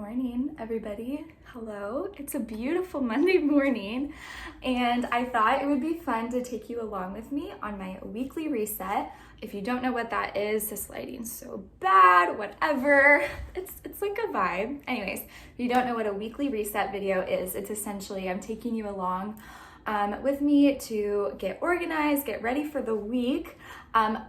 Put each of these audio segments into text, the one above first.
morning, everybody. Hello. It's a beautiful Monday morning, and I thought it would be fun to take you along with me on my weekly reset. If you don't know what that is, this lighting's so bad, whatever. It's like a vibe. Anyways, if you don't know what a weekly reset video is, it's essentially I'm taking you along with me to get organized, get ready for the week.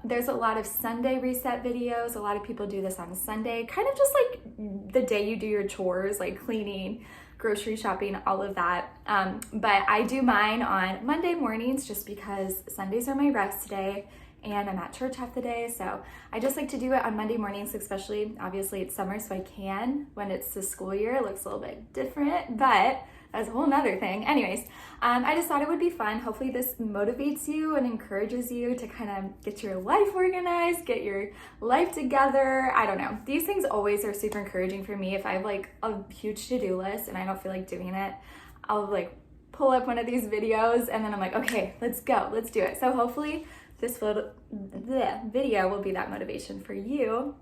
There's a lot of Sunday reset videos. A lot of people do this on Sunday, kind of just like the day you do your chores, like cleaning, grocery shopping, all of that. But I do mine on Monday mornings just because Sundays are my rest day and I'm at church half the day. So I just like to do it on Monday mornings, especially obviously it's summer, so I can. When it's the school year, it looks a little bit different, but that's a whole nother thing. Anyways, I just thought it would be fun. Hopefully this motivates you and encourages you to kind of get your life organized, get your life together. I don't know. These things always are super encouraging for me. If I have like a huge to-do list and I don't feel like doing it, I'll like pull up one of these videos and then I'm like, okay, let's go, let's do it. So hopefully this video will be that motivation for you.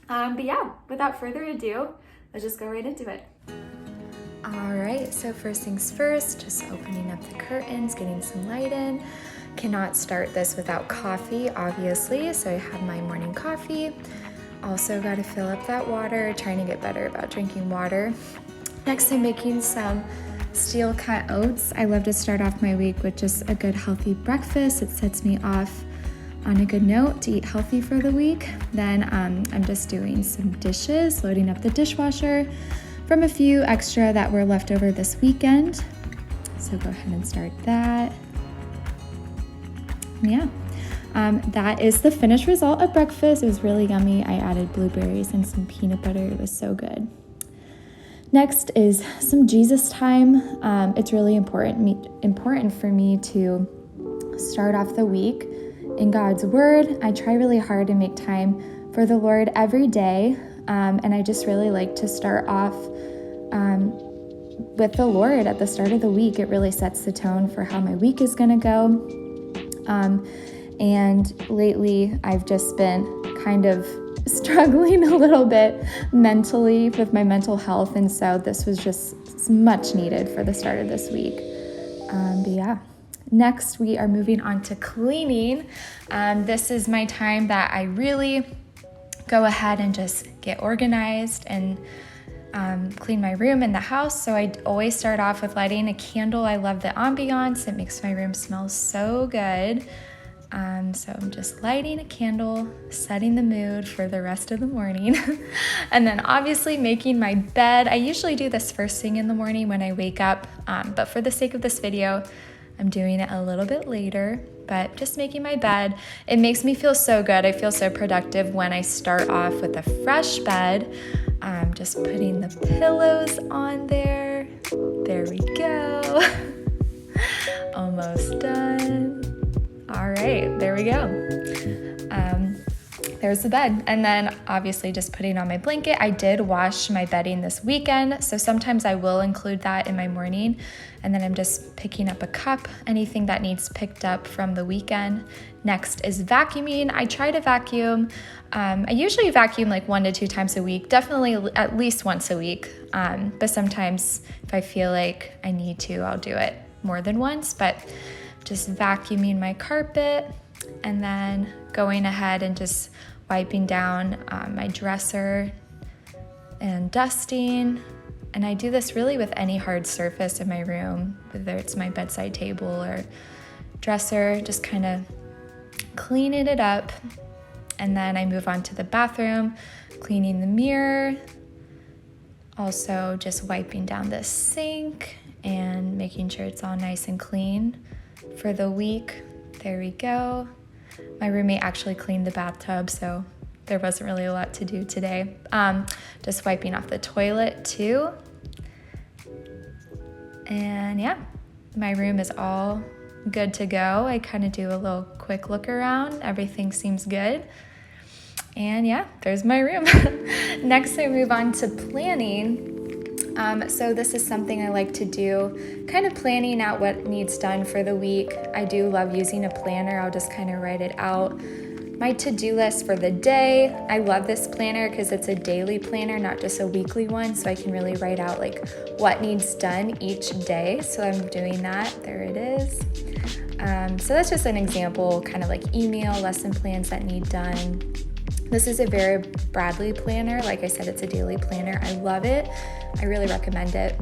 But yeah, without further ado, let's just go right into it. All right, so first things first, just opening up the curtains, getting some light in. Cannot start this without coffee, obviously, so I have my morning coffee. Also got to fill up that water, trying to get better about drinking water. Next, I'm making some steel cut oats. I love to start off my week with just a good healthy breakfast. It sets me off on a good note to eat healthy for the week. Then I'm just doing some dishes, loading up the dishwasher from a few extra that were left over this weekend. So go ahead and start that. Yeah, that is the finished result of breakfast. It was really yummy. I added blueberries and some peanut butter. It was so good. Next is some Jesus time. It's really important for me to start off the week in God's Word. I try really hard to make time for the Lord every day. And I just really like to start off with the Lord at the start of the week. It really sets the tone for how my week is going to go. And lately, I've just been kind of struggling a little bit mentally with my mental health. And so this was just much needed for the start of this week. But yeah. Next, we are moving on to cleaning. This is my time that I really go ahead and just get organized and clean my room and the house. So I always start off with lighting a candle. I love the ambiance. It makes my room smell so good. So I'm just lighting a candle, setting the mood for the rest of the morning. And then obviously making my bed. I usually do this first thing in the morning when I wake up. But for the sake of this video, I'm doing it a little bit later. But just making my bed, it makes me feel so good. I feel so productive when I start off with a fresh bed. Just putting the pillows on there. There we go. Almost done. All right, there we go. There's the bed. And then obviously just putting on my blanket. I did wash my bedding this weekend, so sometimes I will include that in my morning. And then I'm just picking up a cup, anything that needs picked up from the weekend. Next is vacuuming. I try to vacuum. I usually vacuum like 1 to 2 times a week, definitely at least once a week. But sometimes if I feel like I need to, I'll do it more than once. But just vacuuming my carpet and then going ahead and just wiping down my dresser and dusting. And I do this really with any hard surface in my room, whether it's my bedside table or dresser, just kind of cleaning it up. And then I move on to the bathroom, cleaning the mirror, also just wiping down the sink and making sure it's all nice and clean for the week. There we go. My roommate actually cleaned the bathtub, so there wasn't really a lot to do today. Just wiping off the toilet too. And yeah, my room is all good to go. I kind of do a little quick look around. Everything seems good. And yeah, there's my room. Next, I move on to planning. So this is something I like to do, kind of planning out what needs done for the week. I do love using a planner. I'll just kind of write it out my to-do list for the day. I love this planner because it's a daily planner, not just a weekly one, so I can really write out like what needs done each day. So I'm doing that. There it is. So that's just an example, kind of like email lesson plans that need done. This is a Vera Bradley planner. Like I said, it's a daily planner. I love it. I really recommend it.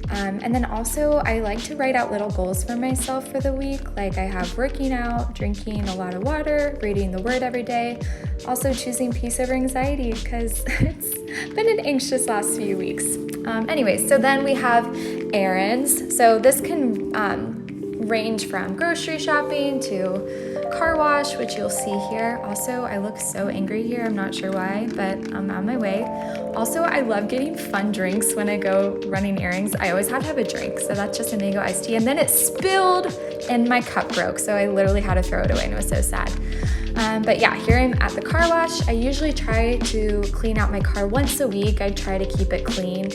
And then also I like to write out little goals for myself for the week. Like I have working out, drinking a lot of water, reading the word every day, also choosing peace over anxiety because it's been an anxious last few weeks. Anyways, so then we have errands. So this can range from grocery shopping to car wash, which you'll see here. Also, I look so angry here. I'm not sure why, but I'm on my way. Also, I love getting fun drinks when I go running errands. I always had to have a drink, so that's just a mango iced tea. And then it spilled and my cup broke, so I literally had to throw it away and it was so sad. But yeah, here I'm at the car wash. I usually try to clean out my car once a week. I try to keep it clean.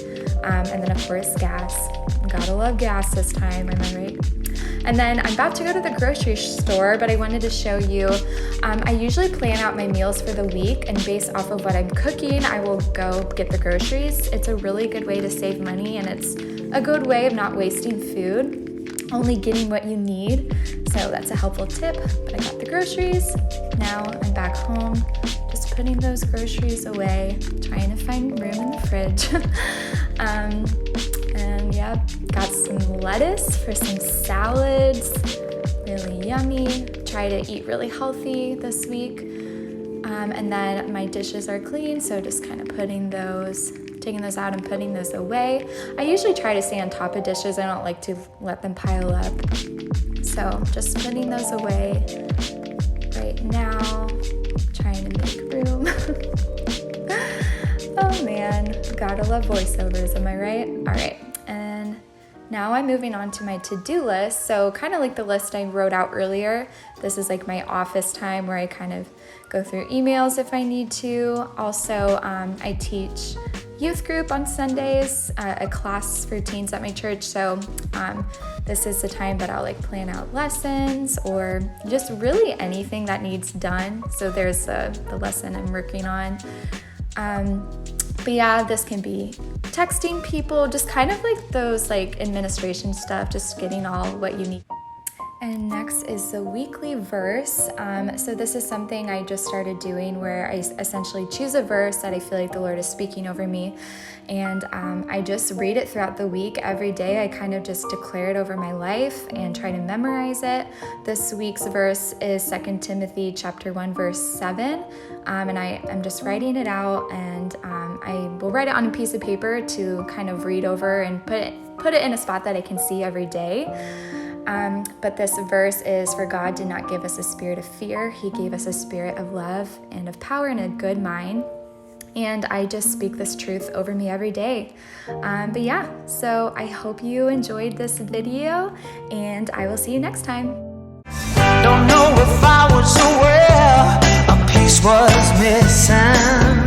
And then of course, gas. Gotta love gas this time, am I right? And then I'm about to go to the grocery store, but I wanted to show you, I usually plan out my meals for the week, and based off of what I'm cooking, I will go get the groceries. It's a really good way to save money, and it's a good way of not wasting food, only getting what you need. So that's a helpful tip. But I got the groceries. Now I'm back home, just putting those groceries away, trying to find room in the fridge. And yeah, got some lettuce for some salads, really yummy. Try to eat really healthy this week. And then my dishes are clean, so just kind of taking those out and putting those away. I usually try to stay on top of dishes. I don't like to let them pile up. So just putting those away right now, trying to make room. Oh man, gotta love voiceovers, am I right? All right, and now I'm moving on to my to-do list. So kind of like the list I wrote out earlier, this is like my office time where I kind of go through emails if I need to. Also, I teach youth group on Sundays, a class for teens at my church. So this is the time that I'll like plan out lessons or just really anything that needs done. So there's the lesson I'm working on. But yeah, this can be texting people, just kind of like those like administration stuff, just getting all what you need. And next is the weekly verse. So this is something I just started doing where I essentially choose a verse that I feel like the Lord is speaking over me. And I just read it throughout the week. Every day I kind of just declare it over my life and try to memorize it. This week's verse is 2 Timothy chapter 1, verse 7. And I'm just writing it out, and I will write it on a piece of paper to kind of read over and put it in a spot that I can see every day. But this verse is, "For God did not give us a spirit of fear. He gave us a spirit of love and of power and a good mind." And I just speak this truth over me every day. But yeah, so I hope you enjoyed this video, and I will see you next time. Don't know if I was aware a piece was missing.